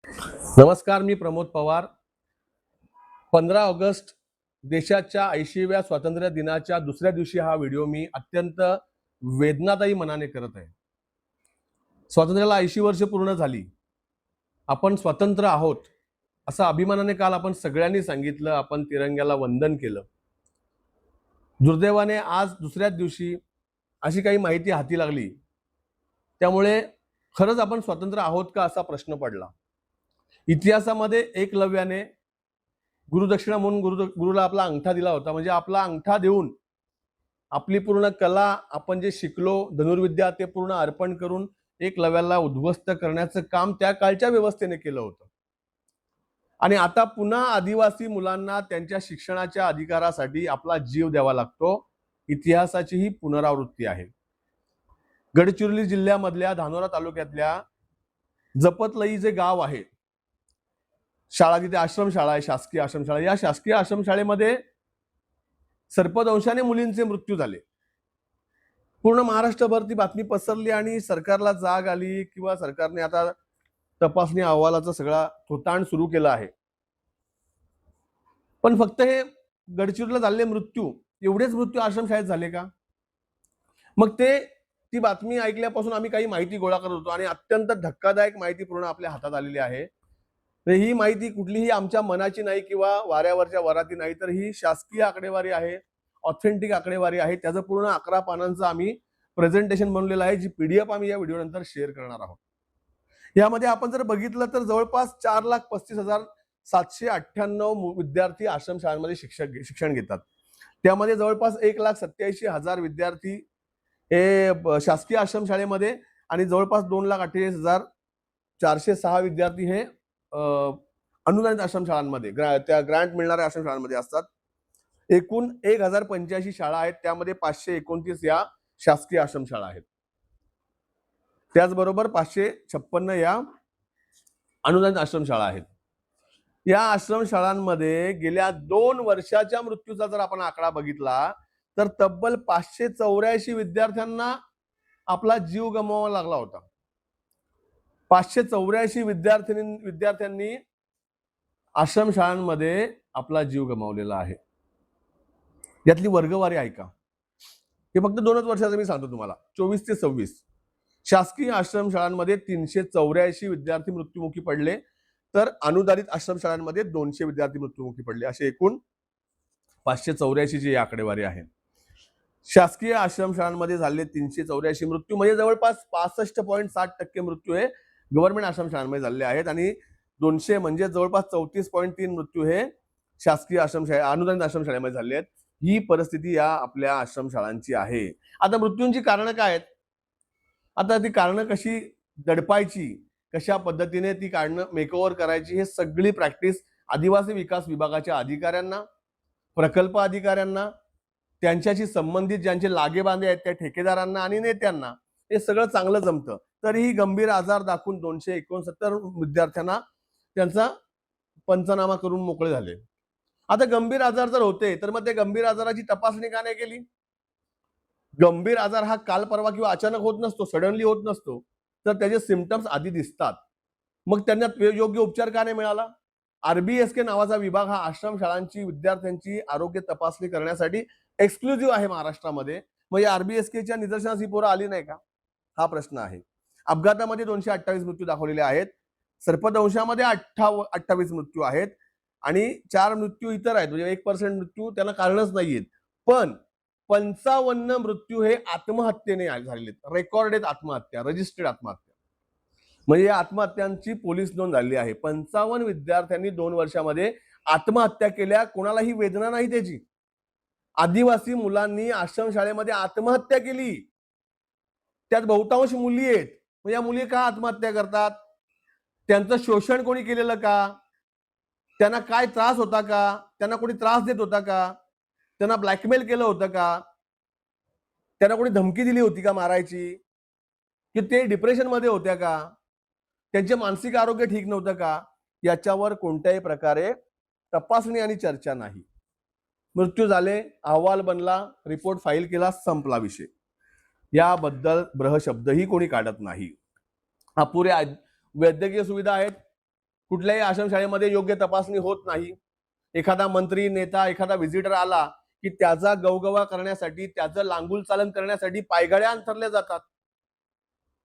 नमस्कार, मी प्रमोद पवार. 15 ऑगस्ट देशाच्या 80व्या स्वातंत्र्य दिनाच्या दुसऱ्या दिवशी हा व्हिडिओ मी अत्यंत वेदनादायी मनाने करत आहे. स्वातंत्र्याला 80 वर्ष पूर्ण झाली. आपण स्वतंत्र आहोत असं अभिमानाने काल आपण सगळ्यांनी सांगितलं. आपण तिरंग्याला वंदन केलं. दुर्दैवाने आज दुसऱ्याच दिवशी अशी काही माहिती हाती लागली. त्यामुळे खरंच आपण स्वतंत्र आहोत का असा प्रश्न पडला. इतिहासामध्ये एकलव्याने गुरुदक्षिणा म्हणून गुरुला आपला अंगठा दिला होता. म्हणजे आपला अंगठा देऊन आपली पूर्ण कला, आपण जे शिकलो धनुर्विद्या, ते पूर्ण अर्पण करून एकलव्याला उद्ध्वस्त करण्याचं काम त्या काळच्या व्यवस्थेने केलं होतं. आणि आता पुन्हा आदिवासी मुलांना त्यांच्या शिक्षणाच्या अधिकारासाठी आपला जीव द्यावा लागतो. इतिहासाची ही पुनरावृत्ती आहे. गडचिरोली जिल्ह्यामधल्या धानोरा तालुक्यातल्या जपतलई जे गाव आहे, शाळा, तिथे आश्रमशाळा आहे, शासकीय आश्रमशाळा. या शासकीय आश्रमशाळेमध्ये सर्पदंशाने मुलींचे मृत्यू झाले. पूर्ण महाराष्ट्रभर ती बातमी पसरली आणि सरकारला जाग आली किंवा सरकारने आता तपासणी अहवालाचा सगळा थोतांड सुरू केला आहे. पण फक्त हे गडचिरोलीला झालेले मृत्यू, एवढेच मृत्यू आश्रमशाळेत झाले का? मग ती बातमी ऐकल्यापासून आम्ही काही माहिती गोळा करत होतो आणि अत्यंत धक्कादायक माहिती पूर्ण आपल्या हातात आलेली आहे. ही माहिती कुठलीही आमच्या मनाची नाही किंवा वाऱ्यावरच्या वराती नाही, तर ही शासकीय आकडेवारी आहे, ऑथेंटिक आकडेवारी आहे. त्याचं पूर्ण 11 पानांचं आम्ही प्रेझेंटेशन बनवलेलं आहे, जी पीडीएफ आम्ही या व्हिडिओ नंतर शेअर करणार आहोत. यामध्ये आपण जर बघितलं तर जवळपास 4,35,798 विद्यार्थी आश्रमशाळांमध्ये शिक्षण घेतात. त्यामध्ये जवळपास 1,87,000 विद्यार्थी हे शासकीय आश्रमशाळेमध्ये आणि जवळपास 2,48,406 विद्यार्थी हे अनुदानित आश्रमशाळांमध्ये, त्या ग्रँट मिळणाऱ्या आश्रमशाळांमध्ये असतात. एकूण 1,085 शाळा आहेत. त्यामध्ये 529 या शासकीय आश्रमशाळा आहेत. त्याचबरोबर 556 या अनुदानित आश्रमशाळा आहेत. या आश्रमशाळांमध्ये गेल्या 2 वर्षाच्या मृत्यूचा जर आपण आकडा बघितला तर तब्बल 584 विद्यार्थ्यांना आपला जीव गमवावा लागला होता. 584 विद्यार्थ्यांनी आश्रमशाळांमध्ये आपला जीव गमावलेला आहे. यातली वर्गवारी ऐका. हे फक्त 2च वर्षाचं मी सांगतो तुम्हाला. 24 ते 26 शासकीय आश्रमशाळांमध्ये 384 विद्यार्थी मृत्युमुखी पडले, तर अनुदानित आश्रमशाळांमध्ये 200 विद्यार्थी मृत्युमुखी पडले. असे एकूण 584 ची आकडेवारी आहे. शासकीय आश्रमशाळांमध्ये झालेले 384 मृत्यू म्हणजे जवळपास 65.7% मृत्यू हे गव्हर्नमेंट आश्रमशाळांमध्ये झालेले आहेत आणि 200 म्हणजे जवळपास 34.3 मृत्यू हे शासकीय आश्रमशाळा, अनुदानित आश्रमशाळेमध्ये झाले आहेत. ही परिस्थिती या आपल्या आश्रमशाळांची आहे. आता मृत्यूंची कारणं काय आहेत? आता ती कारणं कशी दडपायची, कशा पद्धतीने ती कारणं मेकओव्हर करायची, हे सगळी प्रॅक्टिस आदिवासी विकास विभागाच्या अधिकाऱ्यांना, प्रकल्प अधिकाऱ्यांना, त्यांच्याशी संबंधित ज्यांचे लागेबांधे आहेत त्या ठेकेदारांना आणि नेत्यांना हे सगळं चांगलं जमतं. तरीही गंभीर आजार दाखवून 269 विद्यार्थ्यांना त्यांचा पंचनामा करून मोकळे झाले. आता गंभीर आजार जर होते तर मग त्या गंभीर आजाराची तपासणी का नाही केली? गंभीर आजार हा काल परवा किंवा अचानक होत नसतो, सडनली होत नसतो, तर त्याचे सिम्पटम्स आधी दिसतात. मग त्यांना योग्य उपचार का नाही मिळाला? आरबीएसके नावाचा विभाग हा आश्रमशाळांची विद्यार्थ्यांची आरोग्य तपासणी करण्यासाठी एक्सक्लुझिव्ह आहे महाराष्ट्रामध्ये. मग या आरबीएसकेच्या निदर्शनास ही पोरं आली नाही का? हा प्रश्न आहे. अपघातामध्ये 228 मृत्यू दाखवलेले आहेत. सर्पदंशामध्ये 28 मृत्यू आहेत आणि 4 मृत्यू इतर आहेत. म्हणजे 1% मृत्यू त्यांना कारणच नाहीयेत. पण 55 मृत्यू हे आत्महत्येने झालेले आहेत. रेकॉर्डेड आत्महत्या, रजिस्टर्ड आत्महत्या. म्हणजे या आत्महत्यांची पोलीस नोंद झालेली आहे. 55 विद्यार्थ्यांनी 2 वर्षामध्ये आत्महत्या केल्या. कोणालाही वेदना नाही त्याची. आदिवासी मुलांनी आश्रमशाळेमध्ये आत्महत्या केली. त्यात बहुतांश मुली आहेत. मग या मुली का आत्महत्या करतात? त्यांचं शोषण कोणी केलेलं का? त्यांना काय त्रास होता का? त्यांना कोणी त्रास देत होता का? त्यांना ब्लॅकमेल केलं होतं का? त्यांना कोणी धमकी दिली होती का मारायची? की ते डिप्रेशन मध्ये होत्या का? त्यांचे मानसिक आरोग्य ठीक नव्हतं का? याच्यावर कोणत्याही प्रकारे तपासणी आणि चर्चा नाही. मृत्यू झाले, अहवाल बनला, रिपोर्ट फाईल केला, संपला विषय. याबद्दल ब्रहशब्दही कोणी काढत नाही. अपुऱ्या वैद्यकीय सुविधा आहेत. कुठल्याही आश्रमशाळेमध्ये योग्य तपासणी होत नाही. एखादा मंत्री, नेता, एखादा व्हिजिटर आला की त्याचा गवगवा करण्यासाठी, त्याचं लांगुल चालन करण्यासाठी पायघड्या अंथरल्या जातात.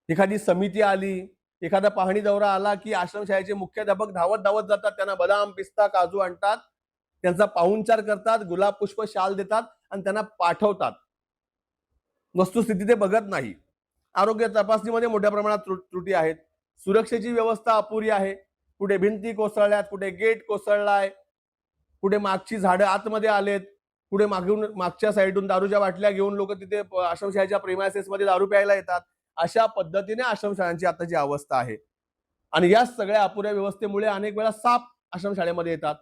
एखादी समिती आली, एखादा पाहणी दौरा आला की आश्रमशाळेचे मुख्याध्यापक धावत धावत जातात, त्यांना बदाम, पिस्ता, काजू आणतात, त्यांचा पाहुणचार करतात, गुलाब, पुष्प, शाल देतात आणि त्यांना पाठवतात. वस्तुस्थिती ते बघत नाही. आरोग्य तपासणीमध्ये मोठ्या प्रमाणात त्रुटी आहेत. सुरक्षेची व्यवस्था अपुरी आहे. कुठे भिंती कोसळल्यात, कुठे गेट कोसळलाय, कुठे मागची झाडं आतमध्ये आलेत, कुठे मागच्या साईडून दारूच्या बाटल्या घेऊन लोक तिथे आश्रमशाळेच्या प्रेमायसेस मध्ये दारू प्यायला येतात. अशा पद्धतीने आश्रमशाळांची आताची अवस्था आहे. आणि या सगळ्या अपुऱ्या व्यवस्थेमुळे अनेक वेळा साप आश्रमशाळेमध्ये येतात.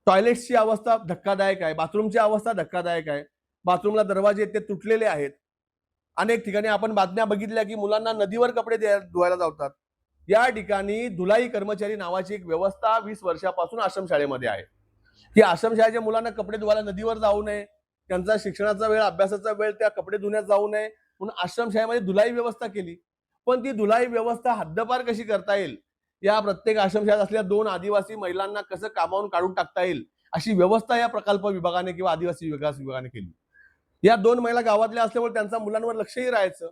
टॉयलेट्सची अवस्था धक्कादायक आहे, बाथरूमची अवस्था धक्कादायक आहे. बाथरूमला दरवाजे ते तुटलेले आहेत. अनेक ठिकाणी आपण बातम्या बघितल्या की मुलांना नदीवर कपडे धुवायला जातात. या ठिकाणी धुलाई कर्मचारी नावाची एक व्यवस्था 20 वर्षापासून आश्रमशाळेमध्ये आहे की आश्रमशाळेच्या मुलांना कपडे धुवायला नदीवर जाऊ नये, त्यांचा शिक्षणाचा वेळ, अभ्यासाचा वेळ त्या कपडे धुण्यात जाऊ नये म्हणून आश्रमशाळेमध्ये धुलाई व्यवस्था केली. पण ती धुलाई व्यवस्था हद्दपार कशी करता येईल, या प्रत्येक आश्रमशाळेत असलेल्या 2 आदिवासी महिलांना कसं कामावून काढून टाकता येईल अशी व्यवस्था या प्रकल्प विभागाने किंवा आदिवासी विकास विभागाने केली. या 2 महिला गावातल्या असल्यामुळे त्यांचा मुलांवर लक्षही राहायचं.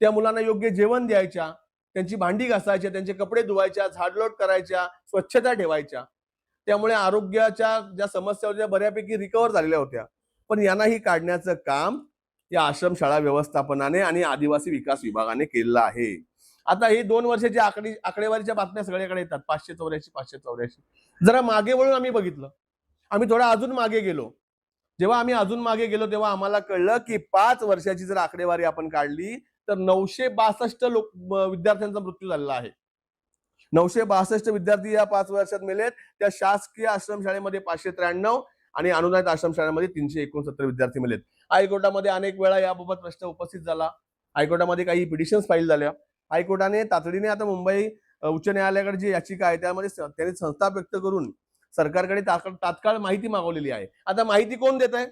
त्या मुलांना योग्य जेवण द्यायच्या, त्यांची भांडी घासायच्या, त्यांचे कपडे धुवायच्या, झाडलोट करायच्या, स्वच्छता ठेवायच्या. त्यामुळे आरोग्याच्या ज्या समस्या होत्या बऱ्यापैकी रिकव्हर झालेल्या होत्या. पण यांनाही काढण्याचं काम या आश्रमशाळा व्यवस्थापनाने आणि आदिवासी विकास विभागाने केलेलं आहे. आता ही 2 वर्षाची आकडेवारीच्या बातम्या सगळ्याकडे येतात. 584. जरा मागे वळून आम्ही बघितलं. आम्ही थोडा अजून मागे गेलो. जेव्हा आम्ही अजून मागे गेलो तेव्हा आम्हाला कळलं की 5 वर्षाची जर आकडेवारी आपण काढली तर 962 विद्यार्थ्यांचा मृत्यू झालेला आहे. 962 विद्यार्थी या 5 वर्षात मेलेत. त्या शासकीय आश्रमशाळेमध्ये 593 आणि अनुदानित आश्रमशाळेमध्ये 369 विद्यार्थी मेलेत. हायकोर्टामध्ये अनेक वेळा याबाबत प्रश्न उपस्थित झाला. हायकोर्टामध्ये काही पिटिशन्स फाईल झाल्या. हायकोर्टाने तातडीने आता मुंबई उच्च न्यायालयाकडे जी याचिका आहे त्यामध्ये त्यांनी संताप व्यक्त करून सरकारकडे तात्काळ माहिती मागवलेली आहे. आता माहिती कोण देत आहे?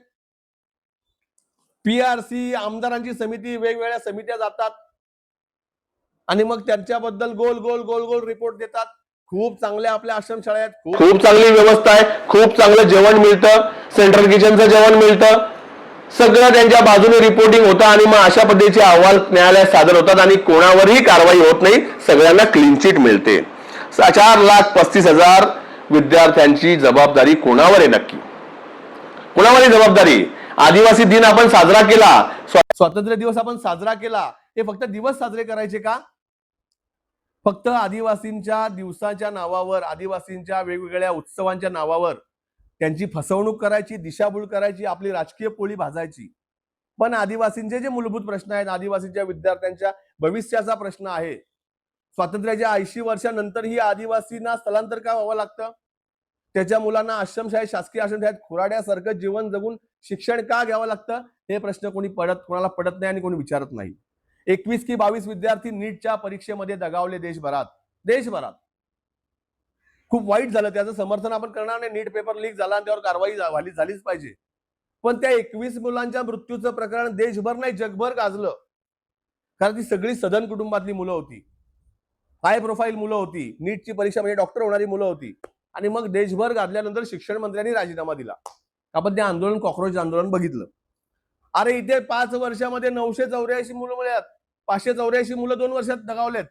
पीआरसी, आमदारांची समिती, वेगवेगळ्या समित्या जातात आणि मग त्यांच्याबद्दल गोल गोल गोल गोल रिपोर्ट देतात. खूप चांगल्या आपल्या आश्रमशाळा आहेत, खूप चांगली व्यवस्था आहे, खूप चांगलं जेवण मिळतं, सेंट्रल किचनचं जेवण मिळतं, सगळं त्यांच्या बाजूने रिपोर्टिंग होतं आणि मग अशा पद्धतीचे अहवाल न्यायालयात सादर होतात आणि कोणावरही कारवाई होत नाही, सगळ्यांना क्लीन चिट मिळते. 4,35,000 विद्यार्थ्यांची जबाबदारी कोणावर आहे नक्की? कोणावर आहे जबाबदारी? आदिवासी दिन आपण साजरा केला, स्वातंत्र्य दिवस आपण साजरा केला, हे फक्त दिवस साजरे करायचे का? फक्त आदिवासींच्या दिवसाच्या नावावर, आदिवासींच्या वेगवेगळ्या उत्सवांच्या नावावर त्यांची फसवणूक करायची, दिशाभूल करायची, आपली राजकीय पोळी भाजायची. पण आदिवासींचे जे मूलभूत प्रश्न आहेत, आदिवासींच्या विद्यार्थ्यांच्या भविष्याचा प्रश्न आहे. स्वातंत्र्याच्या 80 वर्षानंतरही आदिवासींना स्थलांतर का व्हावं लागतं? त्याच्या मुलांना आश्रमशाळेत, शासकीय आश्रमशाळेत खुराड्यासारखं जीवन जगून शिक्षण का घ्यावं लागतं? हे प्रश्न कोणाला पडत नाही आणि कोणी विचारत नाही. 21 की 22 विद्यार्थी नीटच्या परीक्षेमध्ये दगावले देशभरात. खूप वाईट झालं, त्याचं समर्थन आपण करणार नाही. नीट पेपर लीक झाला आणि त्यावर कारवाई झालीच पाहिजे. पण त्या 21 मुलांच्या मृत्यूचं प्रकरण देशभर नाही जगभर गाजलं. कारण ती सगळी सदन कुटुंबातली मुलं होती, हाय प्रोफाईल मुलं होती, नीटची परीक्षा म्हणजे डॉक्टर होणारी मुलं होती. आणि मग देशभर गाजल्यानंतर शिक्षण मंत्र्यांनी राजीनामा दिला. आपण ते आंदोलन, कॉक्रोच आंदोलन बघितलं. अरे इथे 5 वर्षामध्ये 984 मुलं मिळाल्यात. 584 मुलं 2 वर्षात दगावलेत.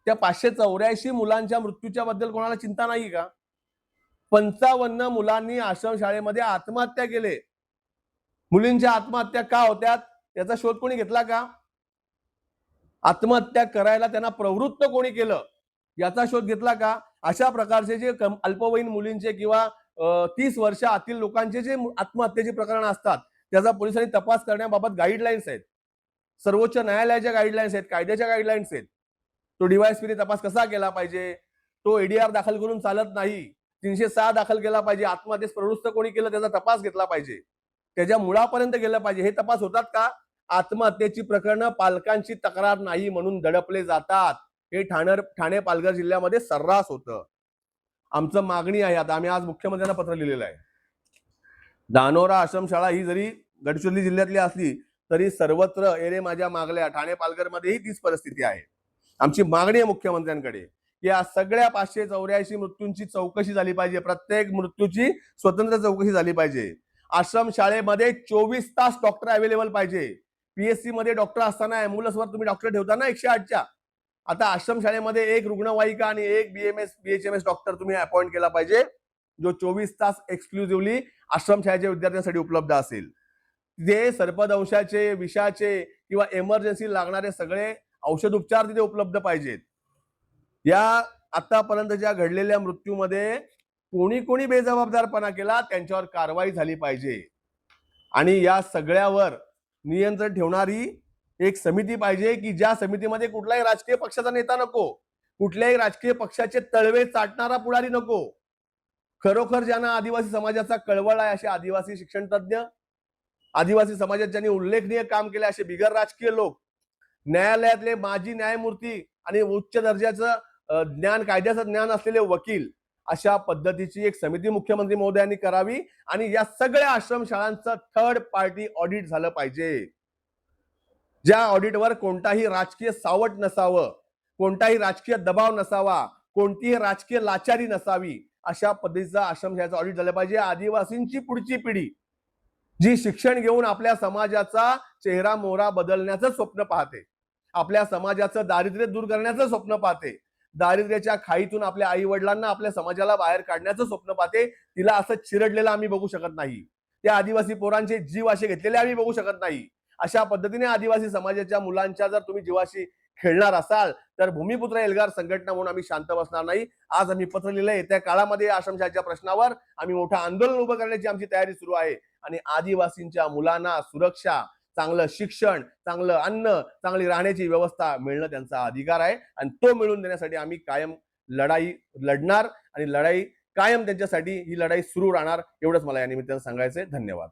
त्या 584 मुलांच्या मृत्यूच्या बद्दल कोणाला चिंता नाही का? 55 मुलांनी आश्रमशाळेमध्ये आत्महत्या केले. मुलींच्या आत्महत्या का होत्यात याचा शोध कोणी घेतला का? आत्महत्या करायला त्यांना प्रवृत्त कोणी केलं याचा शोध घेतला का? अशा प्रकारचे जे अल्पवयीन मुलींचे किंवा 30 वर्ष आतील लोकांचे जे आत्महत्येचे प्रकरण असतात त्याचा पोलिसांनी तपास करण्याबाबत गाईडलाईन्स आहेत. सर्वोच्च न्यायालयाच्या गाईडलाईन्स आहेत, कायद्याच्या गाईडलाईन्स आहेत. तो डीवायएसपीने तपास कसा केला पाहिजे, तो एडीआर दाखल करून चालत नाही, 306 दाखल केला पाहिजे, आत्महत्येस प्रवृत्त कोणी केलं त्याचा तपास घेतला पाहिजे, त्याच्या मुळापर्यंत गेलं पाहिजे. हे तपास होतात का? आत्महत्येची प्रकरणं पालकांची तक्रार नाही म्हणून दडपले जातात. हे ठाणे पालघर जिल्ह्यामध्ये सर्रास होतं. आमचं मागणी आहे, आता आम्ही आज मुख्यमंत्र्यांना पत्र लिहिलेलं आहे. धानोरा आश्रमशाळा ही जरी गडचिरोली जिल्ह्यातली असली तरी सर्वत्र एरे माझ्या मागल्या, ठाणे पालघर मध्येही तीच परिस्थिती आहे. आमची मागणी आहे मुख्यमंत्र्यांकडे की या सगळ्या 584 मृत्यूंची चौकशी झाली पाहिजे, प्रत्येक मृत्यूची स्वतंत्र चौकशी झाली पाहिजे. आश्रम शाळेमध्ये 24 तास डॉक्टर अवेलेबल पाहिजे. पीएससी मध्ये डॉक्टर असताना अँब्युलन्सवर तुम्ही डॉक्टर ठेवता ना 108च्या, आता आश्रम शाळेमध्ये एक रुग्णवाहिका आणि एक बीएमएस बीएचएमएस डॉक्टर तुम्ही अपॉइंट केला पाहिजे, जो 24 तास एक्सक्लुझिव्हली आश्रम शाळेच्या विद्यार्थ्यांसाठी उपलब्ध असेल. जे सर्पदंशाचे, विषाचे किंवा इमर्जन्सी लागणारे सगळे औषध उपचार तिथे उपलब्ध पाहिजेत. या आतापर्यंतच्या घडलेल्या मृत्यूमध्ये कोणी कोणी बेजबाबदारपणा केला त्यांच्यावर कारवाई झाली पाहिजे. आणि या सगळ्यावर नियंत्रण ठेवणारी एक समिती पाहिजे, की ज्या समितीमध्ये कुठलाही राजकीय पक्षाचा नेता नको, कुठल्याही राजकीय पक्षाचे तळवे चाटणारा पुढारी नको. खरोखर ज्यांना आदिवासी समाजाचा कळवळ आहे असे आदिवासी शिक्षण तज्ञ, आदिवासी समाजात ज्यांनी उल्लेखनीय काम केले असे बिगर राजकीय लोक, न्यायालयातले माजी न्यायमूर्ती आणि उच्च दर्जाचं ज्ञान, कायद्याचं ज्ञान असलेले वकील, अशा पद्धतीची एक समिती मुख्यमंत्री महोदयांनी करावी आणि या सगळ्या आश्रमशाळांचं थर्ड पार्टी ऑडिट झालं पाहिजे. ज्या ऑडिटवर कोणताही राजकीय सावट नसावं, कोणताही राजकीय दबाव नसावा, कोणतीही राजकीय लाचारी नसावी, अशा पद्धतीचं आश्रमशाळेचं ऑडिट झालं पाहिजे. आदिवासींची पुढची पिढी जी शिक्षण घेऊन आपल्या समाजाचा चेहरा मोहरा बदलण्याचं स्वप्न पाहते, आपल्या समाजाचं दारिद्र्य दूर करण्याचं स्वप्न पाहते, दारिद्र्याच्या खाईतून आपल्या आई वडिलांना, आपल्या समाजाला बाहेर काढण्याचं स्वप्न पाहते, तिला असं चिरडलेलं आम्ही बघू शकत नाही. त्या आदिवासी पोरांचे जीव असे घेतलेले आम्ही बघू शकत नाही. अशा पद्धतीने आदिवासी समाजाच्या मुलांच्या जर तुम्ही जीवाशी खेळणार असाल तर भूमिपुत्र एल्गार संघटना म्हणून आम्ही शांत बसणार नाही. आज आम्ही पत्र लिहिलंय, त्या काळामध्ये आश्रमशाळेच्या प्रश्नावर आम्ही मोठं आंदोलन उभं करण्याची आमची तयारी सुरू आहे. आणि आदिवासींच्या मुलांना सुरक्षा, चांगलं शिक्षण, चांगलं अन्न, चांगली राहण्याची व्यवस्था मिळणं त्यांचा अधिकार आहे आणि तो मिळवून देण्यासाठी आम्ही कायम लढाई लढणार आणि लढाई कायम त्यांच्यासाठी ही लढाई सुरू राहणार. एवढंच मला या निमित्तानं सांगायचंय. धन्यवाद.